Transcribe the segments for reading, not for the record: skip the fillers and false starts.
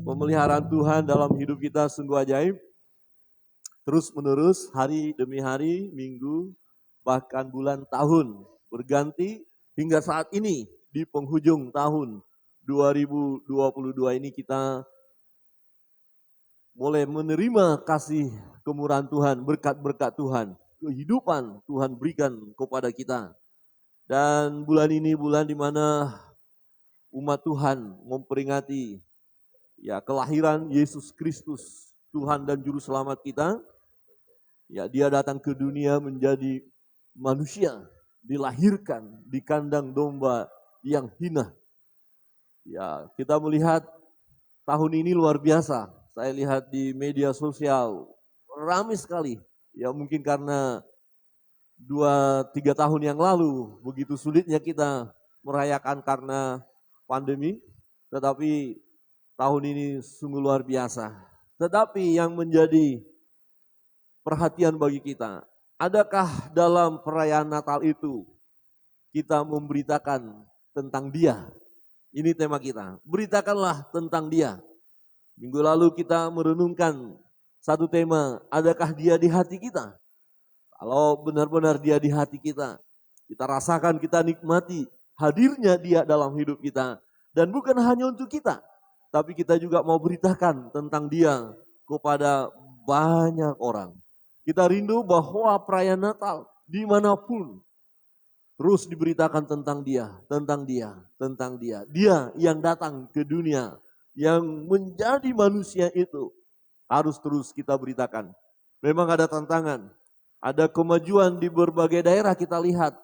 Pemeliharaan Tuhan dalam hidup kita sungguh ajaib. Terus menerus, hari demi hari, minggu, bahkan bulan, tahun berganti hingga saat ini di penghujung tahun 2022 ini kita boleh menerima kasih kemurahan Tuhan, berkat-berkat Tuhan, kehidupan Tuhan berikan kepada kita. Dan bulan ini bulan di mana umat Tuhan memperingati kelahiran Yesus Kristus, Tuhan dan Juru Selamat kita. Ya, dia datang ke dunia menjadi manusia, dilahirkan di kandang domba yang hina. Ya, kita melihat tahun ini luar biasa. Saya lihat di media sosial ramai sekali. Ya, mungkin karena 2-3 tahun yang lalu begitu sulitnya kita merayakan karena pandemi, tetapi tahun ini sungguh luar biasa. Tetapi yang menjadi perhatian bagi kita, adakah dalam perayaan Natal itu kita memberitakan tentang Dia? Ini tema kita, beritakanlah tentang Dia. Minggu lalu kita merenungkan satu tema, adakah Dia di hati kita? Kalau benar-benar Dia di hati kita, kita rasakan, kita nikmati hadirnya Dia dalam hidup kita. Dan bukan hanya untuk kita, tapi kita juga mau beritakan tentang Dia kepada banyak orang. Kita rindu bahwa perayaan Natal dimanapun terus diberitakan tentang Dia, tentang Dia, tentang Dia. Dia yang datang ke dunia, yang menjadi manusia itu harus terus kita beritakan. Memang ada tantangan, ada kemajuan di berbagai daerah kita lihat.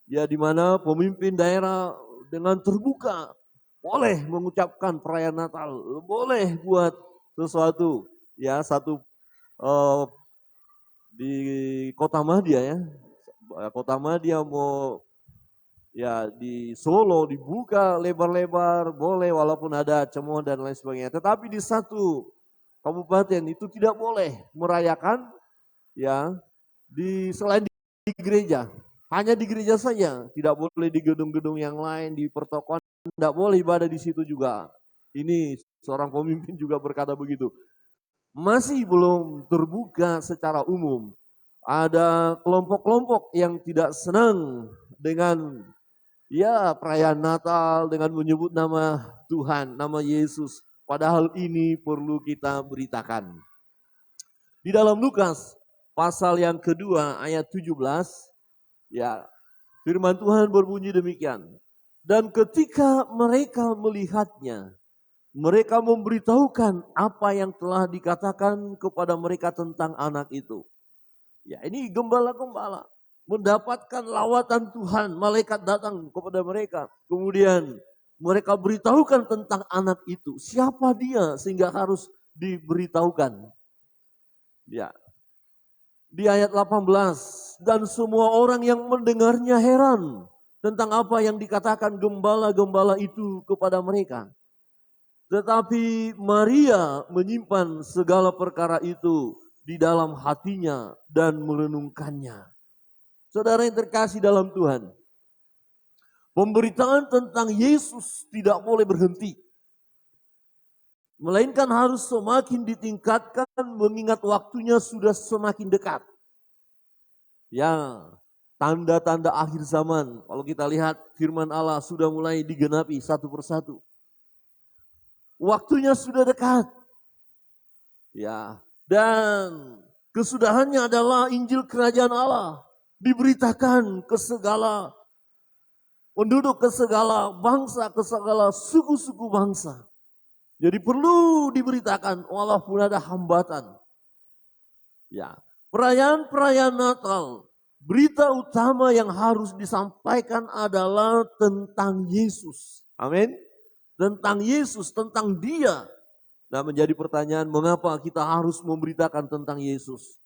Ya, di mana pemimpin daerah dengan terbuka boleh mengucapkan perayaan Natal, boleh buat sesuatu. Ya, satu di Kota Madia ya. Kota Madia mau di Solo dibuka lebar-lebar, boleh walaupun ada cemooh dan lain sebagainya. Tetapi di satu kabupaten itu tidak boleh merayakan selain di gereja. Hanya di gereja saja, tidak boleh di gedung-gedung yang lain, di pertokoan, tidak boleh ibadah di situ juga. Ini seorang pemimpin juga berkata begitu. Masih belum terbuka secara umum. Ada kelompok-kelompok yang tidak senang dengan perayaan Natal, dengan menyebut nama Tuhan, nama Yesus. Padahal ini perlu kita beritakan. Di dalam Lukas pasal yang kedua ayat 17, firman Tuhan berbunyi demikian. Dan ketika mereka melihatnya, mereka memberitahukan apa yang telah dikatakan kepada mereka tentang anak itu. Ya, ini gembala-gembala mendapatkan lawatan Tuhan, malaikat datang kepada mereka. Kemudian mereka beritahukan tentang anak itu. Siapa dia sehingga harus diberitahukan. Ya. Di ayat 18, dan semua orang yang mendengarnya heran tentang apa yang dikatakan gembala-gembala itu kepada mereka. Tetapi Maria menyimpan segala perkara itu di dalam hatinya dan merenungkannya. Saudara yang terkasih dalam Tuhan, pemberitaan tentang Yesus tidak boleh berhenti. Melainkan harus semakin ditingkatkan mengingat waktunya sudah semakin dekat. Ya, tanda-tanda akhir zaman, kalau kita lihat firman Allah sudah mulai digenapi satu persatu. Waktunya sudah dekat. Ya, dan kesudahannya adalah Injil Kerajaan Allah diberitakan ke segala penduduk, ke segala bangsa, ke segala suku-suku bangsa. Jadi perlu diberitakan walaupun ada hambatan. Ya, perayaan-perayaan Natal, berita utama yang harus disampaikan adalah tentang Yesus. Amin. Tentang Yesus, tentang Dia. Nah, menjadi pertanyaan, mengapa kita harus memberitakan tentang Yesus?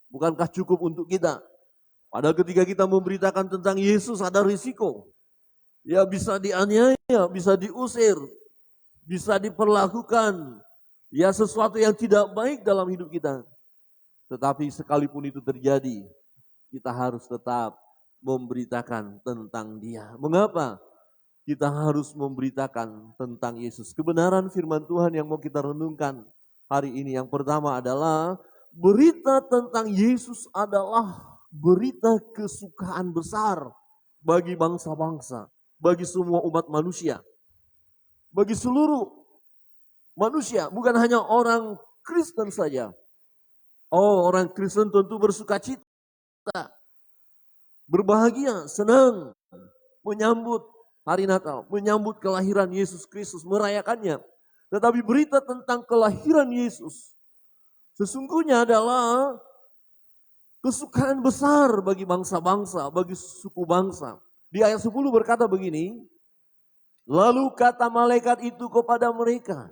Bukankah cukup untuk kita? Padahal ketika kita memberitakan tentang Yesus ada risiko. Ya, bisa dianiaya, bisa diusir, bisa diperlakukan. Ya, sesuatu yang tidak baik dalam hidup kita. Tetapi sekalipun itu terjadi, kita harus tetap memberitakan tentang Dia. Mengapa? kita harus memberitakan tentang Yesus. Kebenaran firman Tuhan yang mau kita renungkan hari ini. Yang pertama adalah berita tentang Yesus adalah berita kesukaan besar bagi bangsa-bangsa, bagi semua umat manusia, bagi seluruh manusia, bukan hanya orang Kristen saja. Oh, orang Kristen tentu bersuka cita, berbahagia, senang, menyambut hari Natal, menyambut kelahiran Yesus Kristus, merayakannya. Tetapi berita tentang kelahiran Yesus sesungguhnya adalah kesukaan besar bagi bangsa-bangsa, bagi suku bangsa. Di ayat 10 berkata begini, lalu kata malaikat itu kepada mereka,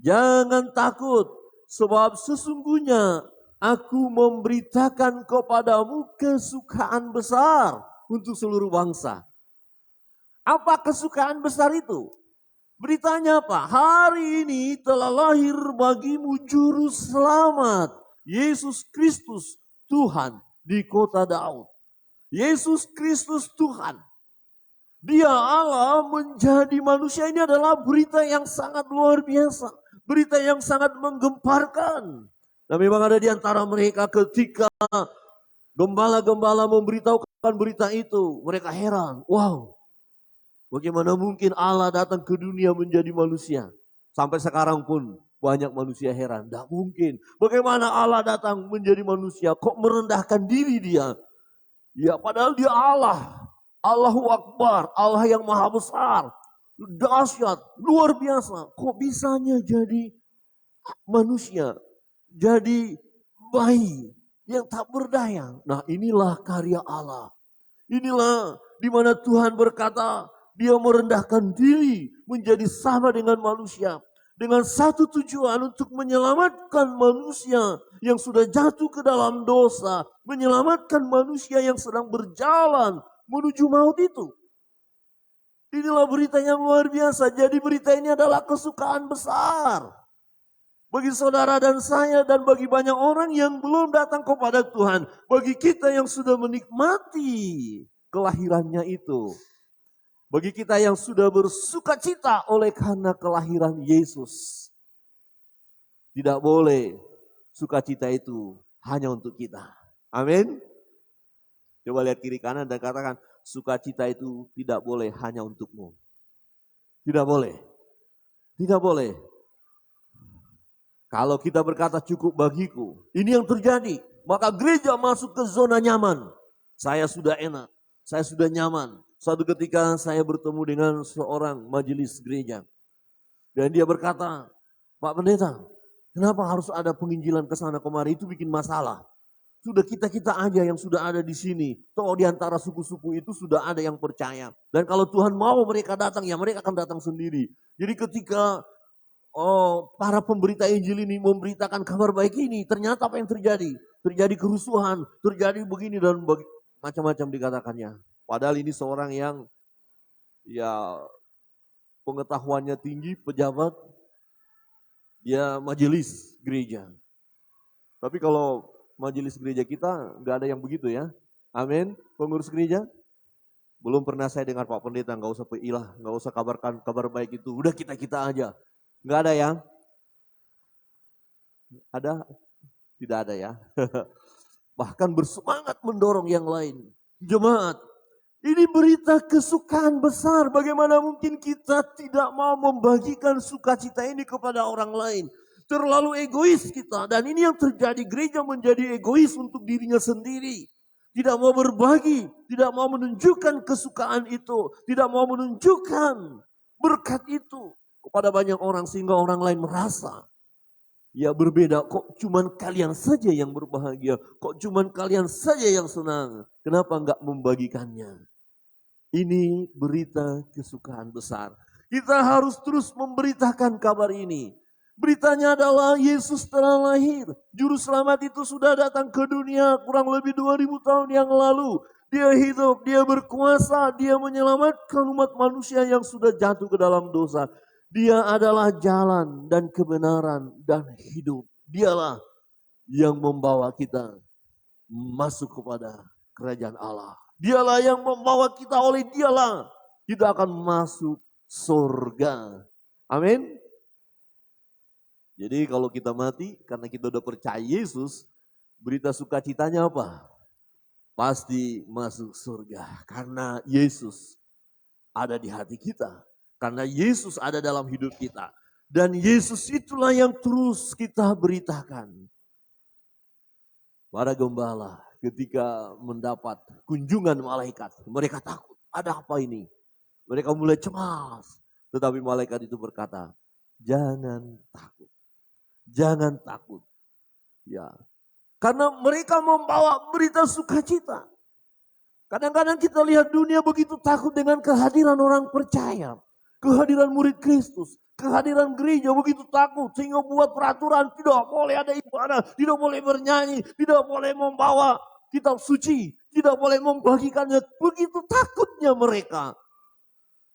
jangan takut, sebab sesungguhnya aku memberitakan kepadamu kesukaan besar untuk seluruh bangsa. Apa kesukaan besar itu? Beritanya apa? Hari ini telah lahir bagimu juru selamat, Yesus Kristus Tuhan di kota Daud. Yesus Kristus Tuhan. Dia Allah menjadi manusia, ini adalah berita yang sangat luar biasa. Berita yang sangat menggemparkan. Dan memang ada di antara mereka ketika gembala-gembala memberitahukan berita itu, mereka heran. Wow, bagaimana mungkin Allah datang ke dunia menjadi manusia? Sampai sekarang pun banyak manusia heran. Tidak mungkin. Bagaimana Allah datang menjadi manusia? Kok merendahkan diri dia? Ya padahal dia Allah. Allahu Akbar. Allah yang maha besar. Dahsyat. Luar biasa. Kok bisanya jadi manusia? Jadi bayi yang tak berdaya. Nah inilah karya Allah. Inilah di mana Tuhan berkata, dia merendahkan diri menjadi sama dengan manusia. Dengan satu tujuan untuk menyelamatkan manusia yang sudah jatuh ke dalam dosa. Menyelamatkan manusia yang sedang berjalan menuju maut itu. Inilah berita yang luar biasa. Jadi berita ini adalah kesukaan besar. Bagi saudara dan saya dan bagi banyak orang yang belum datang kepada Tuhan. Bagi kita yang sudah menikmati kelahirannya itu. Bagi kita yang sudah bersuka cita oleh karena kelahiran Yesus. Tidak boleh sukacita itu hanya untuk kita. Amin. Coba lihat kiri kanan dan katakan, sukacita itu tidak boleh hanya untukmu. Tidak boleh. Tidak boleh. Kalau kita berkata cukup bagiku, ini yang terjadi. Maka gereja masuk ke zona nyaman. Saya sudah enak, saya sudah nyaman. Suatu ketika saya bertemu dengan seorang majelis gereja. Dan dia berkata, Pak Pendeta, kenapa harus ada penginjilan ke sana kemari? Itu bikin masalah. Sudah kita-kita aja yang sudah ada di sini. Toh di antara suku-suku itu sudah ada yang percaya. Dan kalau Tuhan mau mereka datang, ya mereka akan datang sendiri. Jadi ketika para pemberita Injil ini memberitakan kabar baik ini, ternyata apa yang terjadi? Terjadi kerusuhan, terjadi begini dan macam-macam dikatakannya. Padahal ini seorang yang ya pengetahuannya tinggi, pejabat, dia majelis gereja. Tapi kalau majelis gereja kita nggak ada yang begitu ya. Amin. Pengurus gereja belum pernah saya dengar Pak Pendeta nggak usah peilah, nggak usah kabarkan kabar baik itu. Udah kita aja. Nggak ada ya? Ada? Tidak ada ya. Bahkan bersemangat mendorong yang lain. Jemaat, ini berita kesukaan besar. Bagaimana mungkin kita tidak mau membagikan sukacita ini kepada orang lain? Terlalu egois kita. Dan ini yang terjadi, gereja menjadi egois untuk dirinya sendiri. Tidak mau berbagi, tidak mau menunjukkan kesukaan itu. Tidak mau menunjukkan berkat itu kepada banyak orang sehingga orang lain merasa ya berbeda. Kok cuman kalian saja yang berbahagia? Kok cuman kalian saja yang senang? Kenapa enggak membagikannya? Ini berita kesukaan besar. Kita harus terus memberitakan kabar ini. Beritanya adalah Yesus telah lahir. Juru selamat itu sudah datang ke dunia kurang lebih 2000 tahun yang lalu. Dia hidup, dia berkuasa, dia menyelamatkan umat manusia yang sudah jatuh ke dalam dosa. Dia adalah jalan dan kebenaran dan hidup. Dialah yang membawa kita masuk kepada kerajaan Allah. Dialah yang membawa kita, oleh dialah kita akan masuk surga. Amin. Jadi kalau kita mati karena kita udah percaya Yesus, berita sukacitanya apa? Pasti masuk surga karena Yesus ada di hati kita. Karena Yesus ada dalam hidup kita. Dan Yesus itulah yang terus kita beritakan. Para gembala ketika mendapat kunjungan malaikat, mereka takut. Ada apa ini? Mereka mulai cemas. Tetapi malaikat itu berkata, jangan takut. Jangan takut. Ya. Karena mereka membawa berita sukacita. Kadang-kadang kita lihat dunia begitu takut dengan kehadiran orang percaya. Kehadiran murid Kristus. Kehadiran gereja begitu takut. Sehingga buat peraturan tidak boleh ada ibadah. Tidak boleh bernyanyi. Tidak boleh membawa kitab suci. Tidak boleh membagikannya. Begitu takutnya mereka.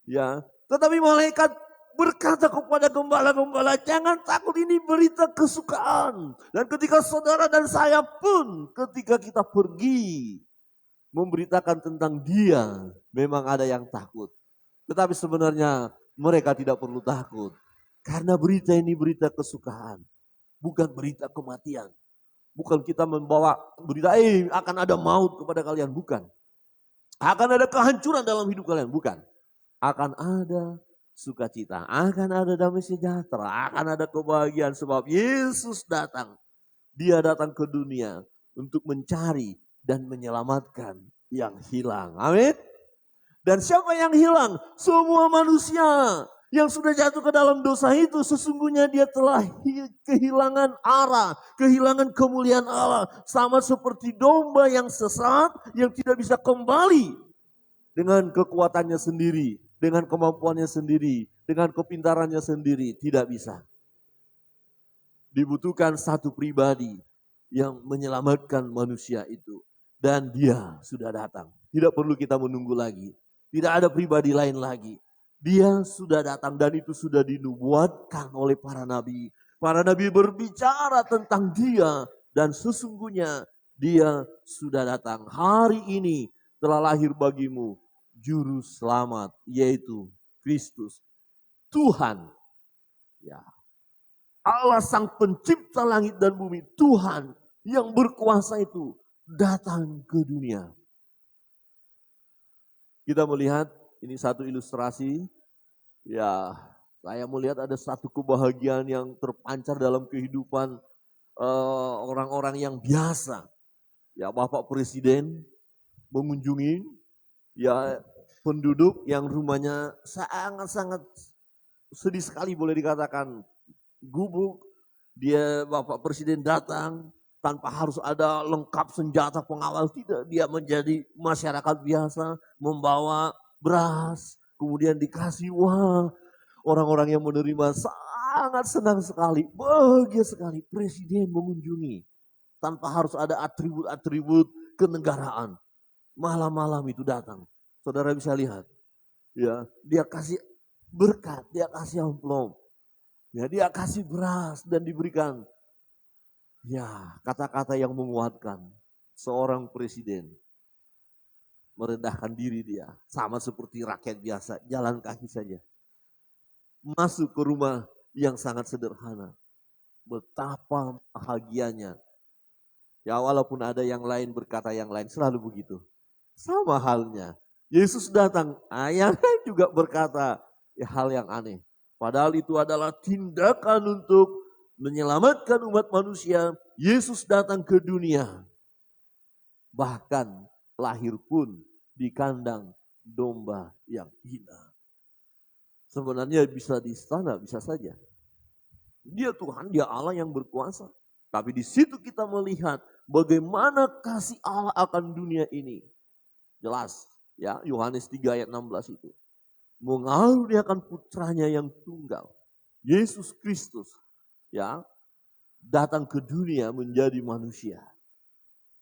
Ya, tetapi malaikat berkata kepada gembala-gembala, jangan takut, ini berita kesukaan. Dan ketika saudara dan saya pun ketika kita pergi memberitakan tentang dia, memang ada yang takut. Tetapi sebenarnya mereka tidak perlu takut. Karena berita ini berita kesukaan. Bukan berita kematian. Bukan kita membawa berita, akan ada maut kepada kalian. Bukan. Akan ada kehancuran dalam hidup kalian. Bukan. Akan ada sukacita, akan ada damai sejahtera, akan ada kebahagiaan sebab Yesus datang. Dia datang ke dunia untuk mencari dan menyelamatkan yang hilang. Amin. Dan siapa yang hilang? Semua manusia yang sudah jatuh ke dalam dosa itu sesungguhnya dia telah kehilangan arah, kehilangan kemuliaan Allah. Sama seperti domba yang sesat yang tidak bisa kembali dengan kekuatannya sendiri, dengan kemampuannya sendiri, dengan kepintarannya sendiri, tidak bisa. Dibutuhkan satu pribadi yang menyelamatkan manusia itu. Dan dia sudah datang. Tidak perlu kita menunggu lagi. Tidak ada pribadi lain lagi. Dia sudah datang dan itu sudah dinubuatkan oleh para nabi. Para nabi berbicara tentang dia dan sesungguhnya dia sudah datang. Hari ini telah lahir bagimu Juru Selamat, yaitu Kristus, Tuhan. Ya. Allah sang pencipta langit dan bumi, Tuhan yang berkuasa itu datang ke dunia. Kita melihat ini satu ilustrasi. Ya, saya melihat ada satu kebahagiaan yang terpancar dalam kehidupan orang-orang yang biasa. Ya, Bapak Presiden mengunjungi ya penduduk yang rumahnya sangat-sangat sedih sekali, boleh dikatakan gubuk. Dia Bapak Presiden datang tanpa harus ada lengkap senjata pengawal, tidak. Dia menjadi masyarakat biasa, membawa beras, kemudian dikasih uang. Orang-orang yang menerima sangat senang sekali, bahagia sekali. Presiden mengunjungi tanpa harus ada atribut-atribut kenegaraan. Malam-malam itu datang. Saudara bisa lihat. Ya, dia kasih berkat, dia kasih amplop. Ya, dia kasih beras dan diberikan. Ya, kata-kata yang menguatkan. Seorang presiden merendahkan diri dia. Sama seperti rakyat biasa, jalan kaki saja. Masuk ke rumah yang sangat sederhana. Betapa bahagianya. Ya, walaupun ada yang lain berkata yang lain, selalu begitu. Sama halnya. Yesus datang, yang juga berkata hal yang aneh. Padahal itu adalah tindakan untuk menyelamatkan umat manusia. Yesus datang ke dunia. Bahkan lahir pun di kandang domba yang hina. Sebenarnya bisa di istana, bisa saja. Dia Tuhan, dia Allah yang berkuasa. Tapi di situ kita melihat bagaimana kasih Allah akan dunia ini. Jelas, ya, Yohanes 3 ayat 16 itu. Mengaruniakan putranya yang tunggal, Yesus Kristus, ya, datang ke dunia menjadi manusia.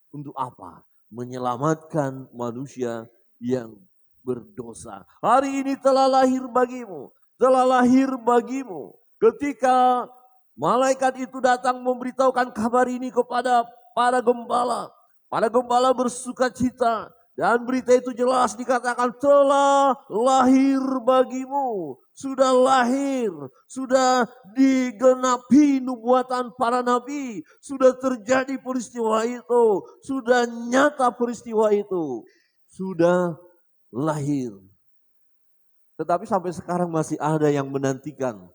Untuk apa? Menyelamatkan manusia yang berdosa. Hari ini telah lahir bagimu, telah lahir bagimu. Ketika malaikat itu datang memberitahukan kabar ini kepada para gembala bersuka cita. Dan berita itu jelas dikatakan telah lahir bagimu. Sudah lahir, sudah digenapi nubuatan para nabi. Sudah terjadi peristiwa itu, sudah nyata peristiwa itu. Sudah lahir. Tetapi sampai sekarang masih ada yang menantikan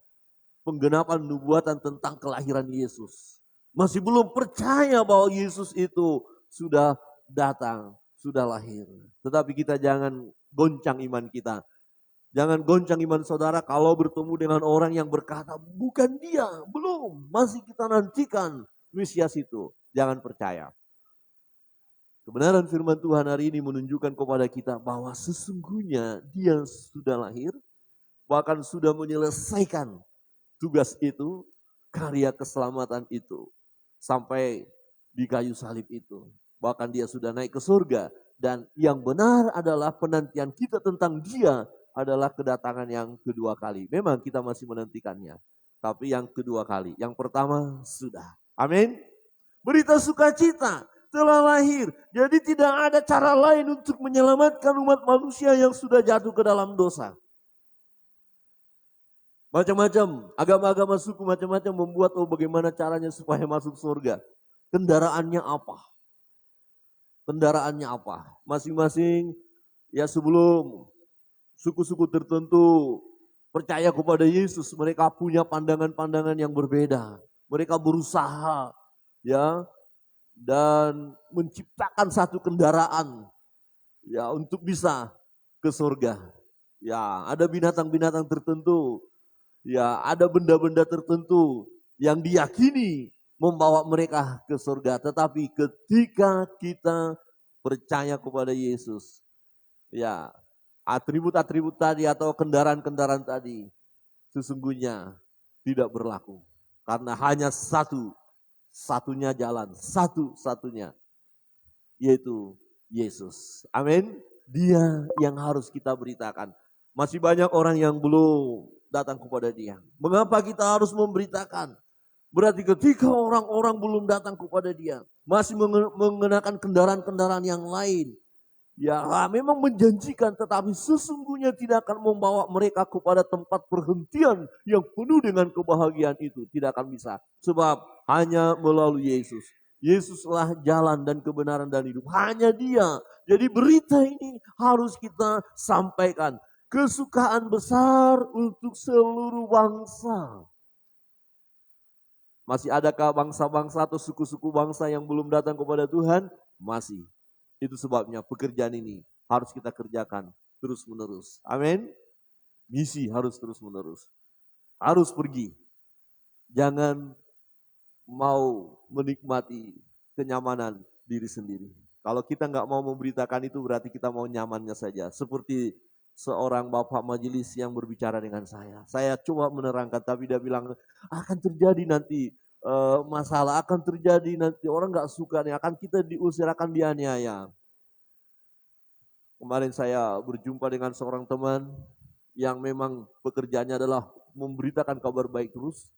penggenapan nubuatan tentang kelahiran Yesus. Masih belum percaya bahwa Yesus itu sudah datang, sudah lahir. Tetapi kita jangan goncang iman kita. Jangan goncang iman saudara kalau bertemu dengan orang yang berkata, bukan dia, belum. Masih kita nantikan Mesias itu. Jangan percaya. Kebenaran firman Tuhan hari ini menunjukkan kepada kita bahwa sesungguhnya dia sudah lahir. Bahkan sudah menyelesaikan tugas itu, karya keselamatan itu. Sampai di kayu salib itu. Bahkan dia sudah naik ke surga. Dan yang benar adalah penantian kita tentang dia adalah kedatangan yang kedua kali. Memang kita masih menantikannya. Tapi yang kedua kali. Yang pertama sudah. Amin. Berita sukacita telah lahir. Jadi tidak ada cara lain untuk menyelamatkan umat manusia yang sudah jatuh ke dalam dosa. Macam-macam, agama-agama suku macam-macam membuat bagaimana caranya supaya masuk surga. Kendaraannya apa? Kendaraannya apa? Masing-masing ya sebelum suku-suku tertentu percaya kepada Yesus, mereka punya pandangan-pandangan yang berbeda. Mereka berusaha ya dan menciptakan satu kendaraan ya untuk bisa ke surga. Ya, ada binatang-binatang tertentu. Ya, ada benda-benda tertentu yang diyakini membawa mereka ke surga. Tetapi ketika kita percaya kepada Yesus, ya, atribut-atribut tadi atau kendaraan-kendaraan tadi sesungguhnya tidak berlaku. Karena hanya satunya jalan, satu-satunya, yaitu Yesus. Amin. Dia yang harus kita beritakan. Masih banyak orang yang belum datang kepada dia. Mengapa kita harus memberitakan? Berarti ketika orang-orang belum datang kepada dia, masih mengenakan kendaraan-kendaraan yang lain, ya memang menjanjikan, tetapi sesungguhnya tidak akan membawa mereka kepada tempat perhentian yang penuh dengan kebahagiaan itu. Tidak akan bisa. Sebab hanya melalui Yesus. Yesuslah jalan dan kebenaran dan hidup. Hanya dia. Jadi berita ini harus kita sampaikan. Kesukaan besar untuk seluruh bangsa. Masih adakah bangsa-bangsa atau suku-suku bangsa yang belum datang kepada Tuhan? Masih. Itu sebabnya pekerjaan ini harus kita kerjakan terus-menerus. Amin. Misi harus terus-menerus. Harus pergi. Jangan mau menikmati kenyamanan diri sendiri. Kalau kita nggak mau memberitakan itu berarti kita mau nyamannya saja. Seperti seorang bapak majelis yang berbicara dengan saya. Saya coba menerangkan tapi dia bilang akan terjadi nanti masalah, akan terjadi nanti orang nggak suka nih, akan kita diusir, akan dianiaya. Kemarin saya berjumpa dengan seorang teman yang memang pekerjaannya adalah memberitakan kabar baik terus.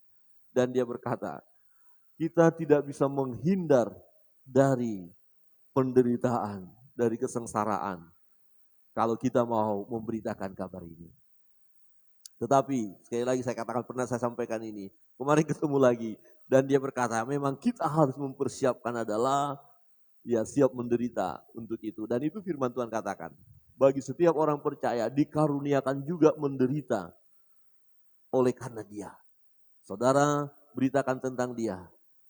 Dan dia berkata, kita tidak bisa menghindar dari penderitaan, dari kesengsaraan. Kalau kita mau memberitakan kabar ini. Tetapi sekali lagi saya katakan, pernah saya sampaikan ini. Kemarin ketemu lagi. Dan dia berkata memang kita harus mempersiapkan adalah ya siap menderita untuk itu. Dan itu firman Tuhan katakan. Bagi setiap orang percaya dikaruniakan juga menderita oleh karena dia. Saudara beritakan tentang dia.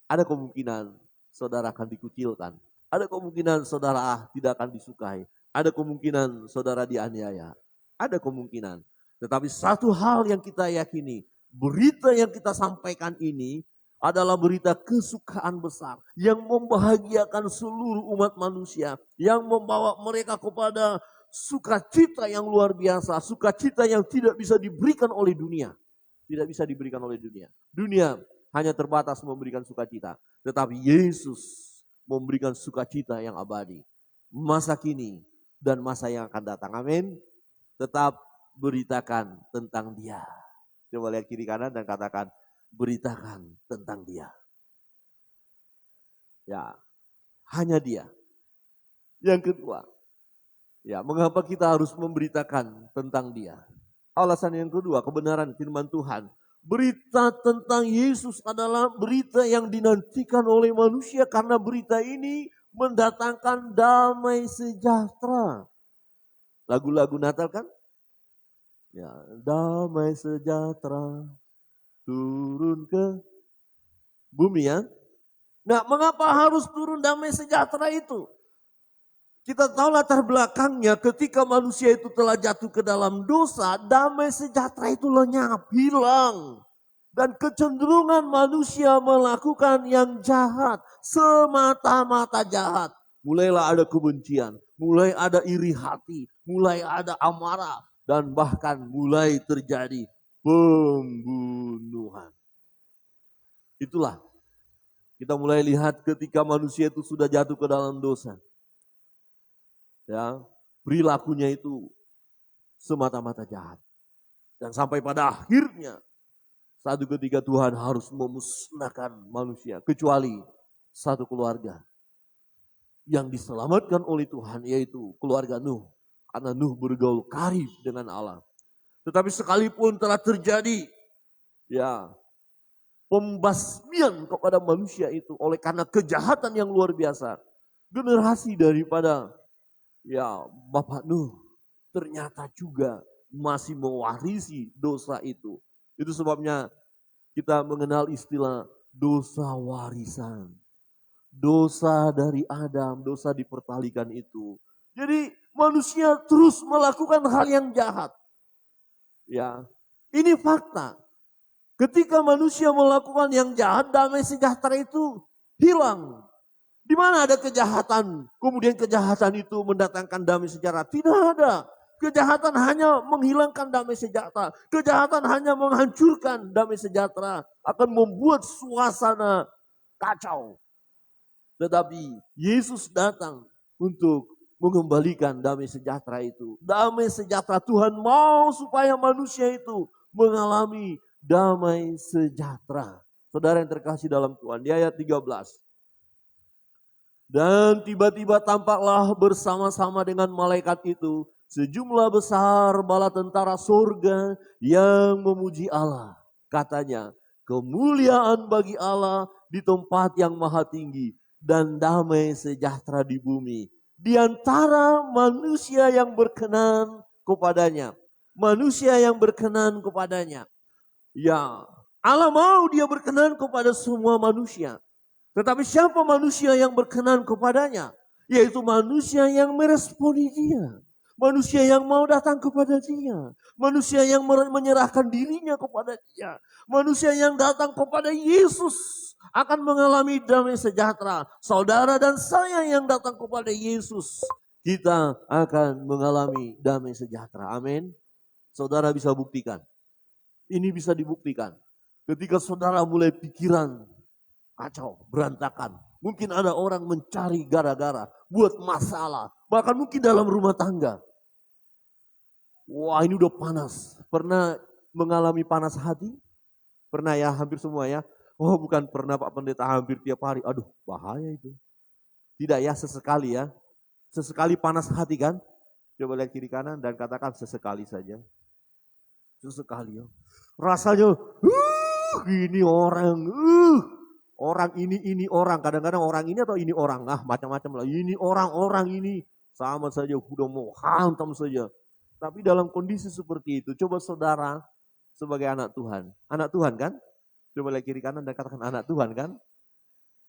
Ada kemungkinan saudara akan dikucilkan. Ada kemungkinan saudara tidak akan disukai. Ada kemungkinan saudara dianiaya. Ada kemungkinan. Tetapi satu hal yang kita yakini. Berita yang kita sampaikan ini adalah berita kesukaan besar. Yang membahagiakan seluruh umat manusia. Yang membawa mereka kepada sukacita yang luar biasa. Sukacita yang tidak bisa diberikan oleh dunia. Tidak bisa diberikan oleh dunia. Dunia hanya terbatas memberikan sukacita. Tetapi Yesus memberikan sukacita yang abadi. Masa kini dan masa yang akan datang. Amin. Tetap beritakan tentang dia. Coba lihat kiri kanan dan katakan, beritakan tentang dia. Ya, hanya dia. Yang kedua, Ya, mengapa kita harus memberitakan tentang Dia? Alasan yang kedua, kebenaran firman Tuhan. Berita tentang Yesus adalah berita yang dinantikan oleh manusia karena berita ini mendatangkan damai sejahtera. Lagu-lagu Natal kan? Ya, damai sejahtera turun ke bumi ya. Nah, mengapa harus turun damai sejahtera itu? Kita tahu latar belakangnya ketika manusia itu telah jatuh ke dalam dosa, damai sejahtera itu lenyap, hilang. Dan kecenderungan manusia melakukan yang jahat, semata-mata jahat. Mulailah ada kebencian, mulai ada iri hati, mulai ada amarah, dan bahkan mulai terjadi pembunuhan. Itulah kita mulai lihat ketika manusia itu sudah jatuh ke dalam dosa. Ya, perilakunya itu semata-mata jahat. Dan sampai pada akhirnya satu ketika Tuhan harus memusnahkan manusia kecuali satu keluarga yang diselamatkan oleh Tuhan, yaitu keluarga Nuh, karena Nuh bergaul karib dengan Allah. Tetapi sekalipun telah terjadi ya pembasmian kepada manusia itu oleh karena kejahatan yang luar biasa, generasi daripada ya Bapak Nuh ternyata juga masih mewarisi dosa itu. Itu sebabnya kita mengenal istilah dosa warisan. Dosa dari Adam, dosa dipertalikan itu. Jadi manusia terus melakukan hal yang jahat. Ya, ini fakta. Ketika manusia melakukan yang jahat, damai sejahtera itu hilang. Di mana ada kejahatan, kemudian kejahatan itu mendatangkan damai sejahtera? Tidak ada. Kejahatan hanya menghilangkan damai sejahtera. Kejahatan hanya menghancurkan damai sejahtera. Akan membuat suasana kacau. Tetapi Yesus datang untuk mengembalikan damai sejahtera itu. Damai sejahtera, Tuhan mau supaya manusia itu mengalami damai sejahtera. Saudara yang terkasih dalam Tuhan, di ayat 13. Dan tiba-tiba tampaklah bersama-sama dengan malaikat itu sejumlah besar bala tentara surga yang memuji Allah. Katanya, kemuliaan bagi Allah di tempat yang maha tinggi dan damai sejahtera di bumi. Di antara manusia yang berkenan kepadanya. Manusia yang berkenan kepadanya. Ya, Allah mau dia berkenan kepada semua manusia. Tetapi siapa manusia yang berkenan kepadanya? Yaitu manusia yang meresponi dia. Manusia yang mau datang kepada dia. Manusia yang menyerahkan dirinya kepada dia. Manusia yang datang kepada Yesus akan mengalami damai sejahtera. Saudara dan saya yang datang kepada Yesus, kita akan mengalami damai sejahtera. Amin. Saudara bisa buktikan. Ini bisa dibuktikan. Ketika saudara mulai pikiran kacau, berantakan. Mungkin ada orang mencari gara-gara, buat masalah. Bahkan mungkin dalam rumah tangga. Wah, ini udah panas. Pernah mengalami panas hati? Pernah ya, hampir semua ya. Oh, bukan pernah Pak Pendeta, hampir tiap hari. Aduh, bahaya itu. Tidak ya, sesekali ya. Sesekali panas hati kan? Coba lihat kiri kanan dan katakan sesekali saja. Sesekali ya. Rasanya, ini orang ini orang, kadang-kadang orang ini atau ini orang, macam-macam lah. Ini orang ini sama saja, udah mau hantam saja. Tapi dalam kondisi seperti itu, coba saudara sebagai anak Tuhan kan? Coba lihat kiri kanan dan katakan anak Tuhan kan?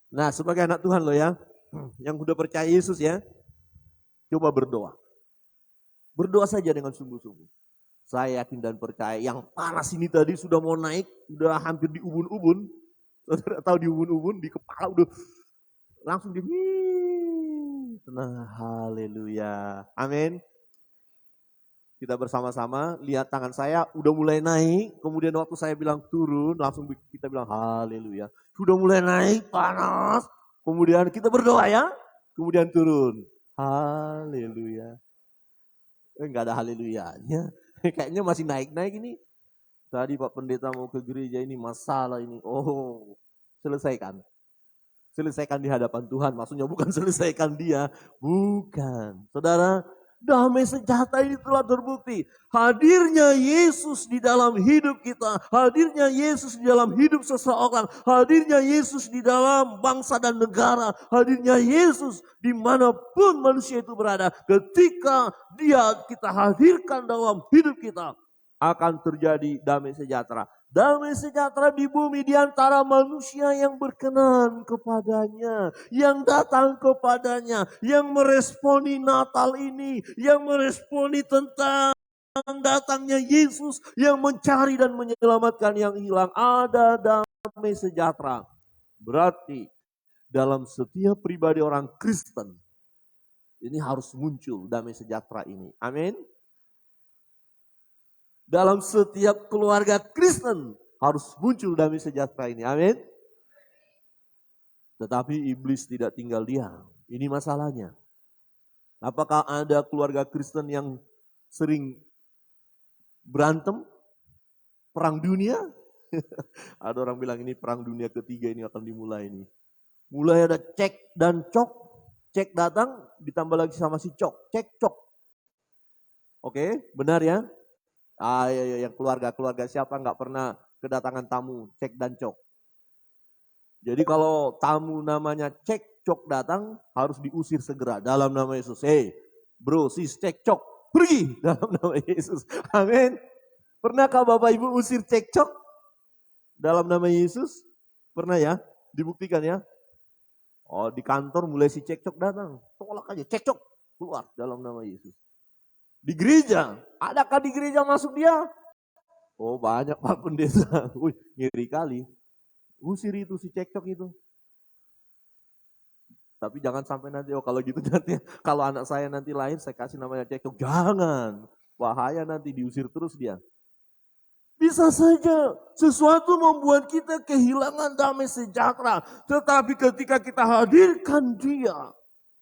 Nah, sebagai anak Tuhan loh ya, yang udah percaya Yesus ya, coba berdoa. Berdoa saja dengan sungguh-sungguh. Saya yakin dan percaya yang panas ini tadi sudah mau naik, udah hampir di ubun-ubun. Saudara tahu di ubun-ubun, di kepala udah langsung di tenang, haleluya, amin. Kita bersama-sama lihat tangan saya udah mulai naik, kemudian waktu saya bilang turun, langsung kita bilang haleluya. Sudah mulai naik, panas, kemudian kita berdoa ya, kemudian turun, haleluya. Enggak ada haleluyanya, kayaknya masih naik-naik ini. Tadi Pak Pendeta mau ke gereja ini masalah ini. Oh, selesaikan. Selesaikan di hadapan Tuhan. Maksudnya bukan selesaikan dia. Bukan. Saudara, Damai sejahtera ini telah terbukti. Hadirnya Yesus di dalam hidup kita, hadirnya Yesus di dalam hidup seseorang, hadirnya Yesus di dalam bangsa dan negara, hadirnya Yesus dimanapun manusia itu berada. Ketika kita hadirkan dalam hidup kita, akan terjadi damai sejahtera. Damai sejahtera di bumi di antara manusia yang berkenan kepadanya, yang datang kepadanya, yang meresponi Natal ini, yang meresponi tentang datangnya Yesus, yang mencari dan menyelamatkan yang hilang. Ada damai sejahtera. Berarti dalam setiap pribadi orang Kristen, ini harus muncul damai sejahtera ini. Amin. Dalam setiap keluarga Kristen harus muncul damai sejahtera ini. Amin. Tetapi iblis tidak tinggal diam. Ini masalahnya. Apakah ada keluarga Kristen yang sering berantem? Perang dunia? Ada orang bilang ini perang dunia ketiga ini akan dimulai ini. Mulai ada cek dan cok. Cek datang ditambah lagi sama si cok. Cek cok. Oke, benar ya? Yang keluarga siapa nggak pernah kedatangan tamu cek dan cok. Jadi kalau tamu namanya cek cok datang harus diusir segera dalam nama Yesus. Bro, sis cek cok pergi dalam nama Yesus. Amin. Pernahkah Bapak Ibu usir cek cok dalam nama Yesus? Pernah ya? Dibuktikan ya? Oh, di kantor mulai si cek cok datang, tolak aja cek cok keluar dalam nama Yesus. Di gereja, adakah di gereja masuk dia? Oh banyak Pak Pendeta. Ngeri kali. Usir itu si cekcok itu. Tapi jangan sampai nanti, kalau gitu nanti kalau anak saya nanti lahir saya kasih namanya cekcok. Jangan. Bahaya nanti diusir terus dia. Bisa saja sesuatu membuat kita kehilangan damai sejahtera. Tetapi ketika kita hadirkan dia,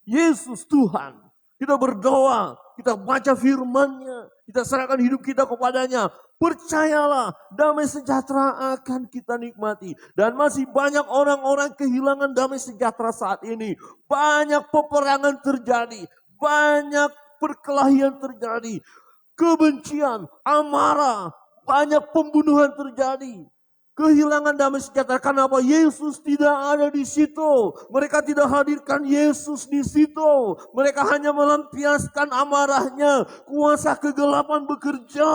Yesus Tuhan, kita berdoa, kita baca firman-Nya, kita serahkan hidup kita kepadanya. Percayalah, damai sejahtera akan kita nikmati. Dan masih banyak orang-orang kehilangan damai sejahtera saat ini. Banyak peperangan terjadi, banyak perkelahian terjadi, kebencian, amarah, banyak pembunuhan terjadi. Kehilangan damai sejahtera. Kenapa? Yesus tidak ada di situ. Mereka tidak hadirkan Yesus di situ. Mereka hanya melampiaskan amarahnya. Kuasa kegelapan bekerja.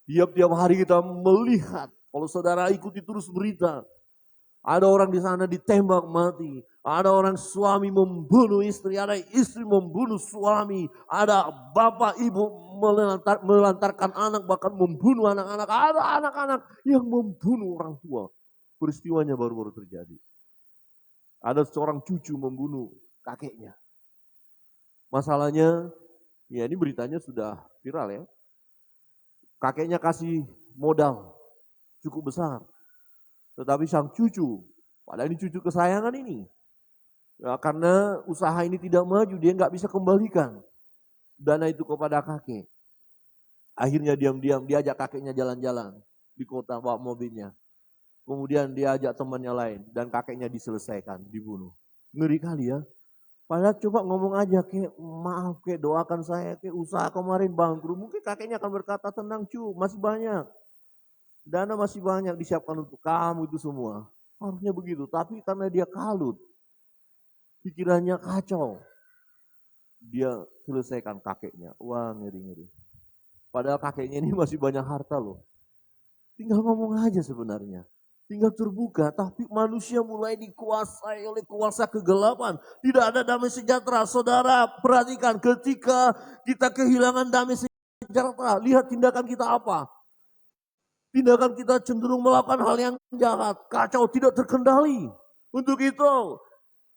Tiap-tiap hari kita melihat. Kalau saudara ikuti terus berita. Ada orang di sana ditembak mati. Ada orang suami membunuh istri. Ada istri membunuh suami. Ada bapak ibu melantarkan anak. Bahkan membunuh anak-anak. Ada anak-anak yang membunuh orang tua. Peristiwanya baru-baru terjadi. Ada seorang cucu membunuh kakeknya. Masalahnya, ya ini beritanya sudah viral ya. Kakeknya kasih modal cukup besar. Tetapi sang cucu, padahal ini cucu kesayangan ini. Ya, karena usaha ini tidak maju, dia nggak bisa kembalikan dana itu kepada kakek. Akhirnya diam-diam dia ajak kakeknya jalan-jalan di kota bawa mobilnya. Kemudian dia ajak temannya lain dan kakeknya diselesaikan, dibunuh. Ngeri kali ya. Padahal coba ngomong aja, kayak maaf, kayak doakan saya, kayak usaha kemarin bangkrut. Mungkin kakeknya akan berkata, tenang cu, masih banyak. Dana masih banyak disiapkan untuk kamu itu semua. Harusnya begitu, tapi karena dia kalut. Pikirannya kacau. Dia selesaikan kakeknya. Wah ngeri-ngeri. Padahal kakeknya ini masih banyak harta loh. Tinggal ngomong aja sebenarnya. Tinggal terbuka, tapi manusia mulai dikuasai oleh kuasa kegelapan. Tidak ada damai sejahtera. Saudara perhatikan ketika kita kehilangan damai sejahtera. Lihat tindakan kita apa. Tindakan kita cenderung melakukan hal yang jahat. Kacau, tidak terkendali. Untuk itu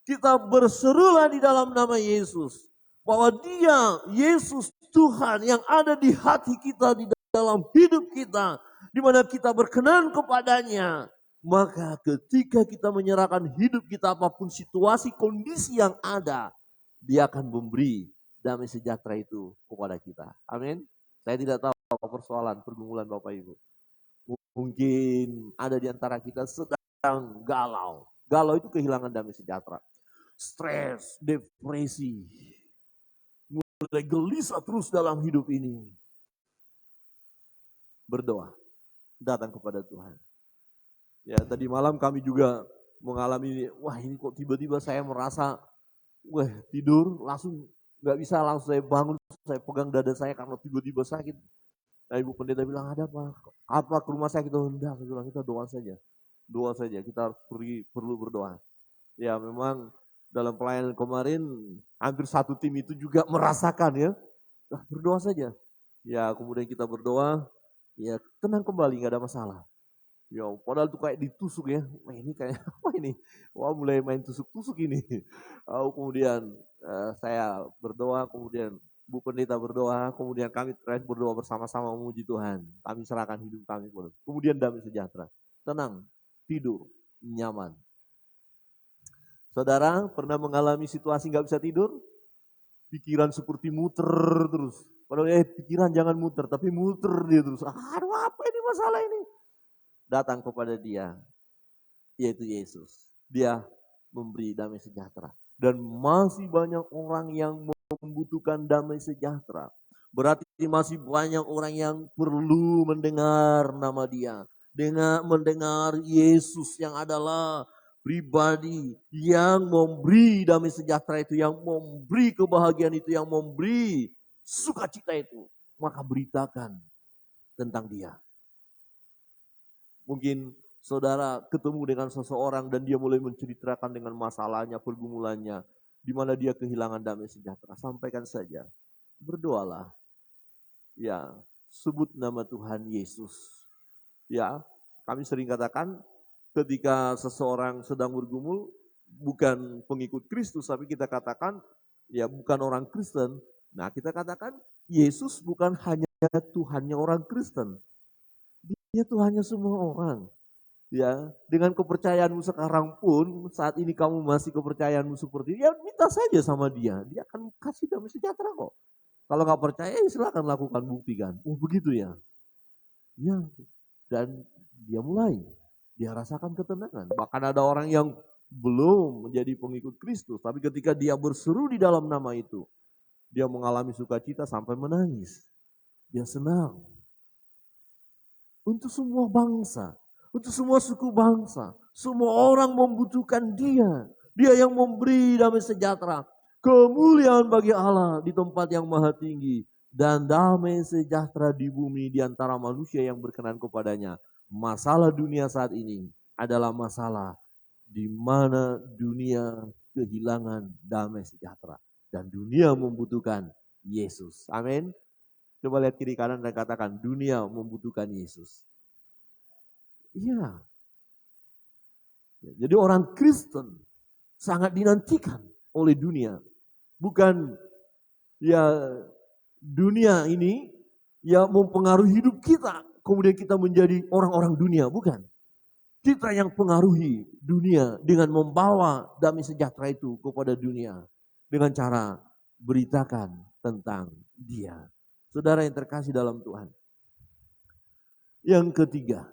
kita berserulah di dalam nama Yesus. Bahwa dia, Yesus Tuhan yang ada di hati kita, di dalam hidup kita. Di mana kita berkenan kepadanya. Maka ketika kita menyerahkan hidup kita apapun situasi, kondisi yang ada. Dia akan memberi damai sejahtera itu kepada kita. Amin. Saya tidak tahu apa persoalan, pergumulan Bapak Ibu. Mungkin ada di antara kita sedang galau. Galau itu kehilangan damai sejahtera. Stres, depresi. gelisah terus dalam hidup ini, berdoa, datang kepada Tuhan. Ya, tadi malam kami juga mengalami, wah ini kok tiba-tiba saya merasa, wah tidur langsung nggak bisa, langsung saya bangun, saya pegang dada saya karena tiba-tiba sakit. Nah Ibu Pendeta bilang, ada apa? Apa ke rumah sakit? Oh enggak, saya bilang kita doa saja. Doa saja, kita harus perlu berdoa. Ya memang dalam pelayanan kemarin hampir satu tim itu juga merasakan ya. Nah, berdoa saja. Ya kemudian kita berdoa, ya tenang kembali, nggak ada masalah. Ya padahal itu kayak ditusuk ya. Wah ini kayak apa ini? Wah mulai main tusuk-tusuk ini. Kemudian saya berdoa, kemudian Bu Pendeta berdoa, kemudian kami terakhir berdoa bersama-sama memuji Tuhan. Kami serahkan hidup kami kepada Tuhan. Kemudian damai sejahtera, tenang, tidur, nyaman. Saudara pernah mengalami situasi nggak bisa tidur? Pikiran seperti muter terus. Padahal pikiran jangan muter, tapi muter dia terus. Aduh apa ini masalah ini? Datang kepada Dia, yaitu Yesus. Dia memberi damai sejahtera. Dan masih banyak orang yang membutuhkan damai sejahtera. Berarti masih banyak orang yang perlu mendengar nama Dia. Dengan mendengar Yesus yang adalah pribadi yang memberi damai sejahtera itu, yang memberi kebahagiaan itu, yang memberi sukacita itu. Maka beritakan tentang Dia. Mungkin saudara ketemu dengan seseorang dan dia mulai menceritakan dengan masalahnya, pergumulannya, di mana dia kehilangan damai sejahtera. Sampaikan saja, berdoalah. Ya, sebut nama Tuhan Yesus. Ya, kami sering katakan ketika seseorang sedang bergumul, bukan pengikut Kristus, tapi kita katakan ya bukan orang Kristen. Nah kita katakan Yesus bukan hanya Tuhannya orang Kristen. Dia Tuhannya semua orang. Ya, dengan kepercayaanmu sekarang pun, saat ini kamu masih kepercayaanmu seperti ini, ya minta saja sama Dia. Dia akan kasih damai sejahtera kok. Kalau nggak percaya, ya silakan lakukan, buktikan. Oh begitu ya. Ya, dan dia mulai. Dia rasakan ketenangan. Bahkan ada orang yang belum menjadi pengikut Kristus, tapi ketika dia berseru di dalam nama itu, dia mengalami sukacita sampai menangis. Dia senang. Untuk semua bangsa, untuk semua suku bangsa, semua orang membutuhkan Dia. Dia yang memberi damai sejahtera, kemuliaan bagi Allah di tempat yang maha tinggi, dan damai sejahtera di bumi di antara manusia yang berkenan kepadanya. Masalah dunia saat ini adalah masalah di mana dunia kehilangan damai sejahtera. Dan dunia membutuhkan Yesus. Amin. Coba lihat kiri kanan dan katakan, dunia membutuhkan Yesus. Iya. Jadi orang Kristen sangat dinantikan oleh dunia. Bukan ya dunia ini ya mempengaruhi hidup kita, kemudian kita menjadi orang-orang dunia, bukan. Kita yang pengaruhi dunia dengan membawa damai sejahtera itu kepada dunia dengan cara beritakan tentang Dia. Saudara yang terkasih dalam Tuhan. Yang ketiga,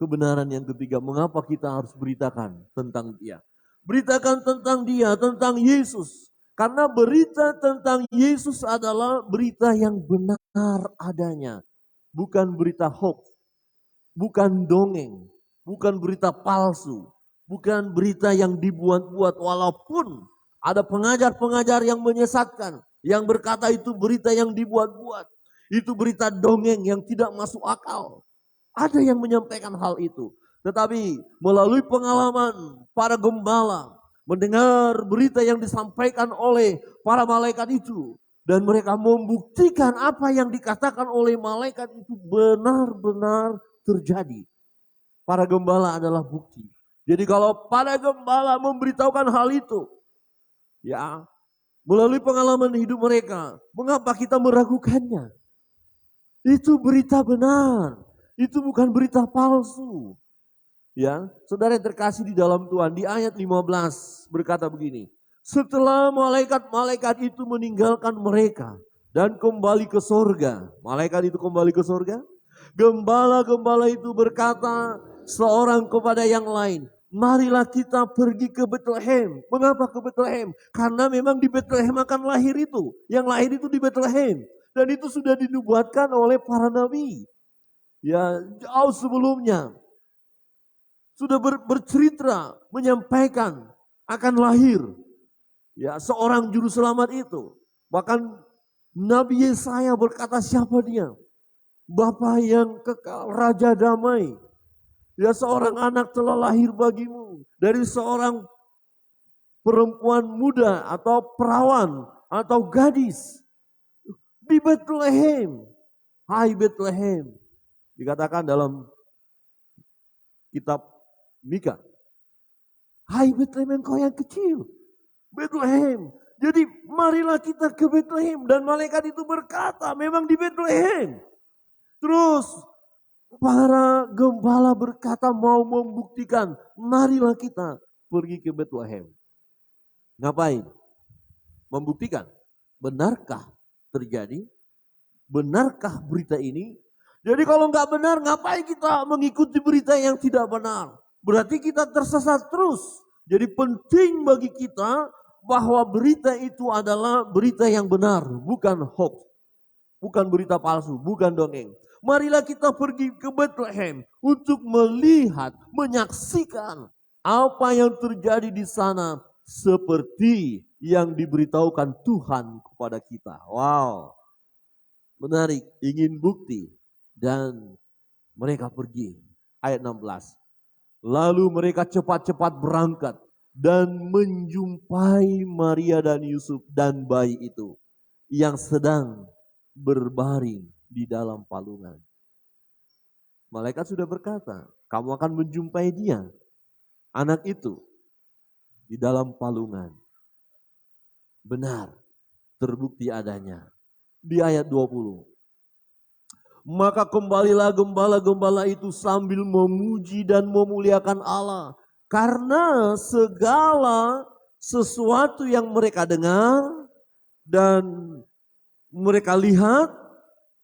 kebenaran yang ketiga, mengapa kita harus beritakan tentang Dia? Beritakan tentang Dia, tentang Yesus. Karena berita tentang Yesus adalah berita yang benar adanya. Bukan berita hoax, bukan dongeng, bukan berita palsu, bukan berita yang dibuat-buat. Walaupun ada pengajar-pengajar yang menyesatkan, yang berkata itu berita yang dibuat-buat. Itu berita dongeng yang tidak masuk akal. Ada yang menyampaikan hal itu. Tetapi melalui pengalaman para gembala, mendengar berita yang disampaikan oleh para malaikat itu. Dan mereka membuktikan apa yang dikatakan oleh malaikat itu benar-benar terjadi. Para gembala adalah bukti. Jadi kalau para gembala memberitahukan hal itu, ya melalui pengalaman hidup mereka, mengapa kita meragukannya? Itu berita benar. Itu bukan berita palsu. Ya, saudara yang terkasih di dalam Tuhan, di ayat 15 berkata begini. Setelah malaikat-malaikat itu meninggalkan mereka dan kembali ke sorga. Malaikat itu kembali ke sorga. Gembala-gembala itu berkata seorang kepada yang lain, marilah kita pergi ke Bethlehem. Mengapa ke Bethlehem? Karena memang di Bethlehem akan lahir itu. Yang lahir itu di Bethlehem. Dan itu sudah dinubuatkan oleh para nabi. Ya, jauh sebelumnya. Sudah bercerita, menyampaikan akan lahir. Ya, seorang juru selamat itu. Bahkan Nabi Yesaya berkata, siapa dia? Bapa yang kekal, Raja damai. Ya, seorang anak telah lahir bagimu. Dari seorang perempuan muda atau perawan atau gadis. Di Bethlehem. Hai Bethlehem. Dikatakan dalam kitab Mika. Hai Bethlehem, engkau yang kecil. Bethlehem. Jadi marilah kita ke Bethlehem. Dan malaikat itu berkata, memang di Bethlehem. Terus para gembala berkata mau membuktikan, marilah kita pergi ke Bethlehem. Ngapain? Membuktikan, benarkah terjadi? Benarkah berita ini? Jadi kalau nggak benar, ngapain kita mengikuti berita yang tidak benar? Berarti kita tersesat terus. Jadi penting bagi kita bahwa berita itu adalah berita yang benar, bukan hoax, bukan berita palsu, bukan dongeng. Marilah kita pergi ke Bethlehem untuk melihat, menyaksikan apa yang terjadi di sana seperti yang diberitahukan Tuhan kepada kita. Wow, menarik, ingin bukti. Dan mereka pergi. Ayat 16. Lalu mereka cepat-cepat berangkat dan menjumpai Maria dan Yusuf dan bayi itu yang sedang berbaring di dalam palungan. Malaikat sudah berkata, kamu akan menjumpai dia, anak itu, di dalam palungan. Benar, terbukti adanya. Di ayat 20. Maka kembalilah gembala-gembala itu sambil memuji dan memuliakan Allah. Karena segala sesuatu yang mereka dengar dan mereka lihat,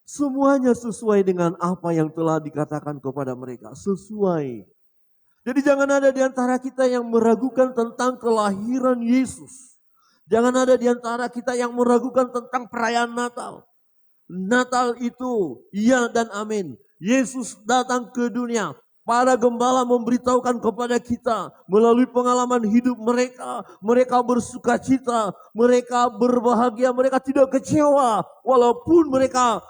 semuanya sesuai dengan apa yang telah dikatakan kepada mereka. Sesuai. Jadi jangan ada di antara kita yang meragukan tentang kelahiran Yesus. Jangan ada di antara kita yang meragukan tentang perayaan Natal. Natal itu ya dan amin. Yesus datang ke dunia. Para gembala memberitahukan kepada kita melalui pengalaman hidup mereka. Mereka bersuka cita, mereka berbahagia, mereka tidak kecewa. Walaupun mereka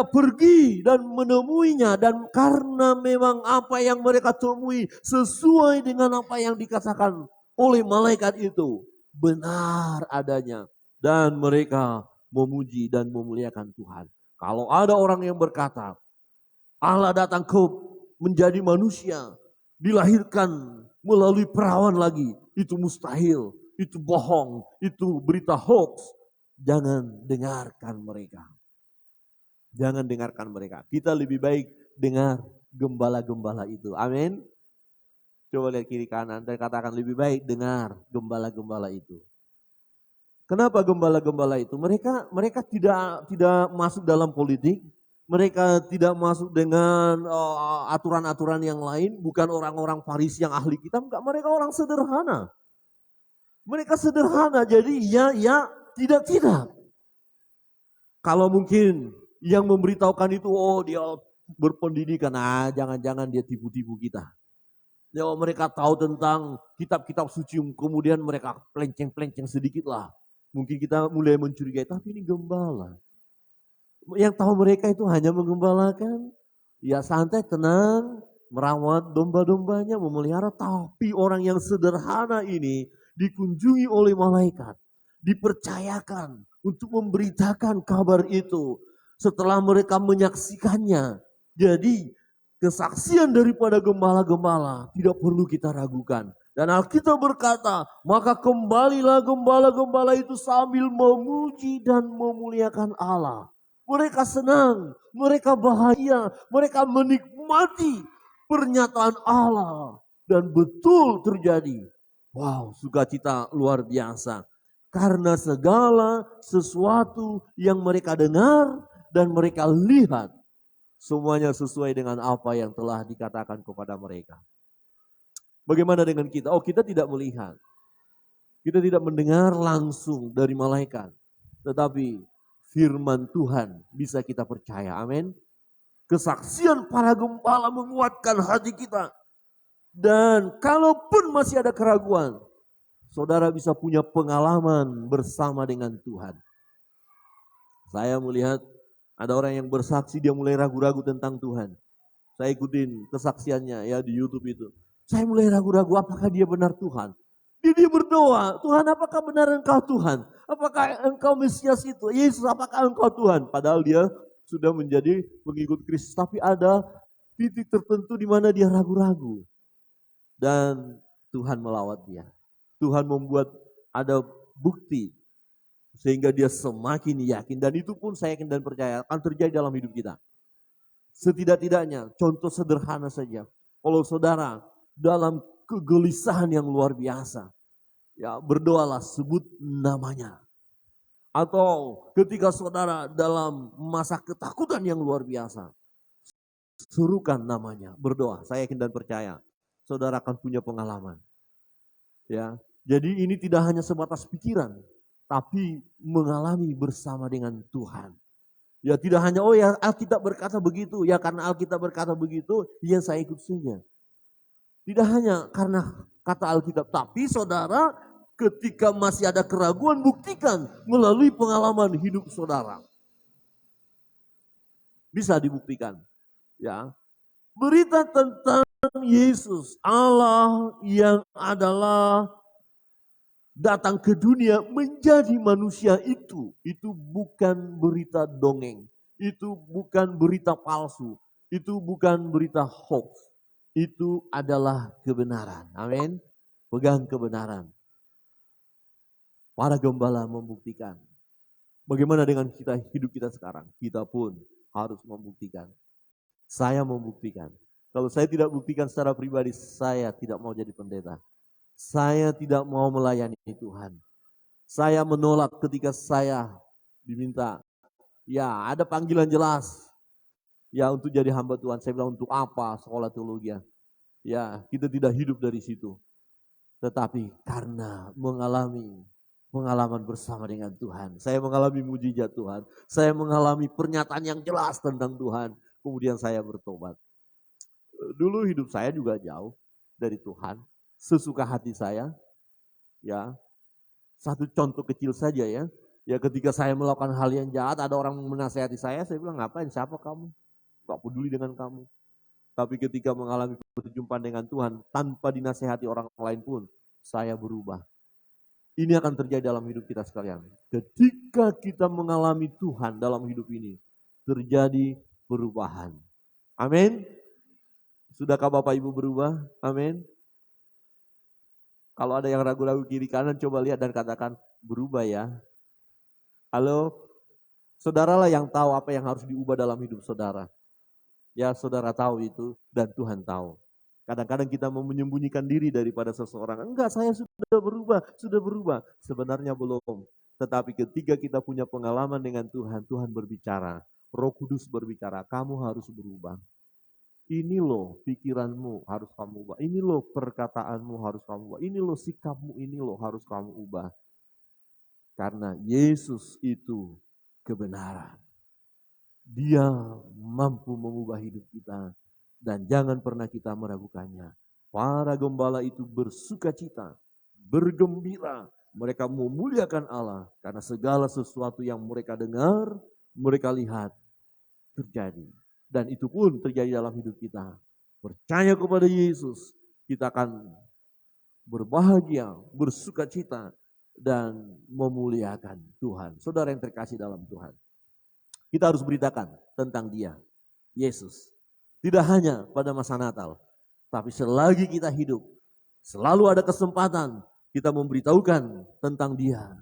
pergi dan menemuinya. Dan karena memang apa yang mereka temui sesuai dengan apa yang dikatakan oleh malaikat itu. Benar adanya. Dan mereka memuji dan memuliakan Tuhan. Kalau ada orang yang berkata, Allah datang menjadi manusia, dilahirkan melalui perawan lagi, itu mustahil, itu bohong, itu berita hoax. Jangan dengarkan mereka. Jangan dengarkan mereka. Kita lebih baik dengar gembala-gembala itu. Amin. Coba lihat kiri kanan dan katakan, lebih baik dengar gembala-gembala itu. Kenapa gembala-gembala itu? Mereka tidak masuk dalam politik, mereka tidak masuk dengan aturan-aturan yang lain, bukan orang-orang Farisi yang ahli kitab, enggak, mereka orang sederhana. Mereka sederhana, jadi ya, tidak. Kalau mungkin yang memberitahukan itu, dia berpendidikan, jangan-jangan dia tipu-tipu kita. Ya, mereka tahu tentang kitab-kitab suci, kemudian mereka pelenceng-pelenceng sedikit lah. Mungkin kita mulai mencurigai, tapi ini gembala. Yang tahu mereka itu hanya menggembalakan, ya santai, tenang, merawat domba-dombanya, memelihara. Tapi orang yang sederhana ini dikunjungi oleh malaikat, dipercayakan untuk memberitakan kabar itu. Setelah mereka menyaksikannya, jadi kesaksian daripada gembala-gembala tidak perlu kita ragukan. Dan Alkitab berkata, maka kembalilah gembala-gembala itu sambil memuji dan memuliakan Allah. Mereka senang, mereka bahagia, mereka menikmati pernyataan Allah. Dan betul terjadi. Wow, sukacita luar biasa. Karena segala sesuatu yang mereka dengar dan mereka lihat, semuanya sesuai dengan apa yang telah dikatakan kepada mereka. Bagaimana dengan kita? Oh, kita tidak melihat. Kita tidak mendengar langsung dari malaikat. Tetapi firman Tuhan bisa kita percaya. Amin. Kesaksian para gembala menguatkan hati kita. Dan kalaupun masih ada keraguan, saudara bisa punya pengalaman bersama dengan Tuhan. Saya melihat ada orang yang bersaksi, dia mulai ragu-ragu tentang Tuhan. Saya ikutin kesaksiannya ya di YouTube itu. Saya mulai ragu-ragu apakah dia benar Tuhan. Dia berdoa, Tuhan apakah benar engkau Tuhan? Apakah engkau Mesias itu? Yesus apakah engkau Tuhan? Padahal dia sudah menjadi pengikut Kristus. Tapi ada titik tertentu di mana dia ragu-ragu. Dan Tuhan melawat dia. Tuhan membuat ada bukti. Sehingga dia semakin yakin. Dan itu pun saya yakin dan percaya akan terjadi dalam hidup kita. Setidak-tidaknya contoh sederhana saja. Kalau saudara dalam kegelisahan yang luar biasa. Ya berdoalah, sebut namanya. Atau ketika saudara dalam masa ketakutan yang luar biasa, suruhkan namanya, berdoa. Saya yakin dan percaya, saudara akan punya pengalaman. Ya, jadi ini tidak hanya sebatas pikiran, tapi mengalami bersama dengan Tuhan. Ya tidak hanya, oh ya Alkitab berkata begitu, ya karena Alkitab berkata begitu, ya saya ikut saja. Tidak hanya karena kata Alkitab, tapi saudara ketika masih ada keraguan, buktikan melalui pengalaman hidup saudara. Bisa dibuktikan. Ya, berita tentang Yesus, Allah yang adalah datang ke dunia menjadi manusia itu bukan berita dongeng, itu bukan berita palsu, itu bukan berita hoax, itu adalah kebenaran. Amin. Pegang kebenaran. Para gembala membuktikan. Bagaimana dengan kita, hidup kita sekarang? Kita pun harus membuktikan. Saya membuktikan. Kalau saya tidak buktikan secara pribadi, saya tidak mau jadi pendeta. Saya tidak mau melayani Tuhan. Saya menolak ketika saya diminta, ya ada panggilan jelas. Ya untuk jadi hamba Tuhan. Saya bilang untuk apa sekolah teologi? Ya kita tidak hidup dari situ. Tetapi karena mengalami pengalaman bersama dengan Tuhan. Saya mengalami mujizat Tuhan. Saya mengalami pernyataan yang jelas tentang Tuhan. Kemudian saya bertobat. Dulu hidup saya juga jauh dari Tuhan. Sesuka hati saya. Ya, satu contoh kecil saja ya. Ya ketika saya melakukan hal yang jahat, ada orang menasihati saya bilang ngapain, siapa kamu? Gak peduli dengan kamu. Tapi ketika mengalami perjumpaan dengan Tuhan, tanpa dinasihati orang lain pun, saya berubah. Ini akan terjadi dalam hidup kita sekalian. Ketika kita mengalami Tuhan dalam hidup ini, terjadi perubahan. Amin. Sudahkah Bapak Ibu berubah? Amin. Kalau ada yang ragu-ragu kiri kanan, coba lihat dan katakan, berubah ya. Halo, saudaralah yang tahu apa yang harus diubah dalam hidup saudara. Ya saudara tahu itu dan Tuhan tahu. Kadang-kadang kita mau menyembunyikan diri daripada seseorang. Enggak, saya sudah berubah. Sebenarnya belum. Tetapi ketika kita punya pengalaman dengan Tuhan, Tuhan berbicara. Roh Kudus berbicara, kamu harus berubah. Ini loh pikiranmu harus kamu ubah. Ini loh perkataanmu harus kamu ubah. Ini loh sikapmu, ini loh harus kamu ubah. Karena Yesus itu kebenaran. Dia mampu mengubah hidup kita. Dan jangan pernah kita meragukannya. Para gembala itu bersukacita, bergembira. Mereka memuliakan Allah. Karena segala sesuatu yang mereka dengar, mereka lihat terjadi. Dan itu pun terjadi dalam hidup kita. Percaya kepada Yesus, kita akan berbahagia, bersukacita, dan memuliakan Tuhan. Saudara yang terkasih dalam Tuhan. Kita harus beritakan tentang Dia, Yesus. Tidak hanya pada masa Natal, tapi selagi kita hidup, selalu ada kesempatan kita memberitahukan tentang Dia.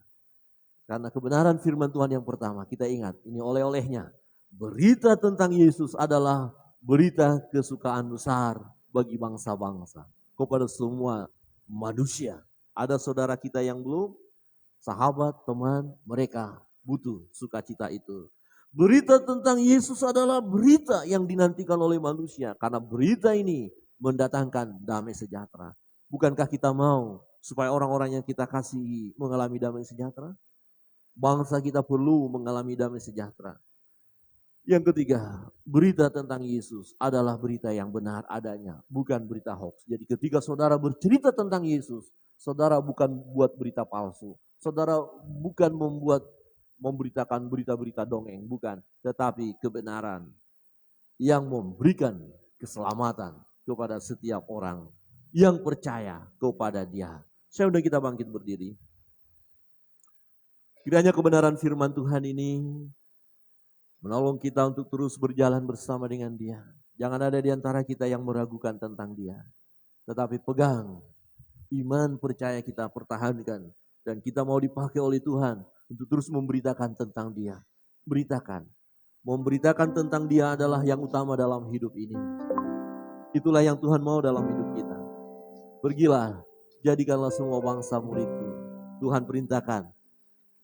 Karena kebenaran firman Tuhan yang pertama, kita ingat, ini oleh-olehnya. Berita tentang Yesus adalah berita kesukaan besar bagi bangsa-bangsa. Kepada semua manusia. Ada saudara kita yang belum, sahabat, teman, mereka butuh sukacita itu. Berita tentang Yesus adalah berita yang dinantikan oleh manusia. Karena berita ini mendatangkan damai sejahtera. Bukankah kita mau supaya orang-orang yang kita kasihi mengalami damai sejahtera? Bangsa kita perlu mengalami damai sejahtera. Yang ketiga, berita tentang Yesus adalah berita yang benar adanya, bukan berita hoax. Jadi ketika saudara bercerita tentang Yesus, saudara bukan buat berita palsu. Saudara bukan memberitakan berita-berita dongeng, bukan. Tetapi kebenaran yang memberikan keselamatan kepada setiap orang yang percaya kepada Dia. Saya undang kita bangkit berdiri. Kiranya kebenaran firman Tuhan ini menolong kita untuk terus berjalan bersama dengan Dia. Jangan ada di antara kita yang meragukan tentang Dia. Tetapi pegang, iman percaya kita pertahankan. Dan kita mau dipakai oleh Tuhan untuk terus memberitakan tentang Dia. Beritakan. Memberitakan tentang Dia adalah yang utama dalam hidup ini. Itulah yang Tuhan mau dalam hidup kita. Pergilah, jadikanlah semua bangsa muridku. Tuhan perintahkan.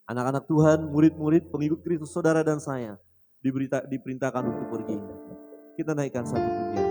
Anak-anak Tuhan, murid-murid, pengikut Kristus, saudara dan saya diperintahkan untuk pergi. Kita naikkan satu pujian.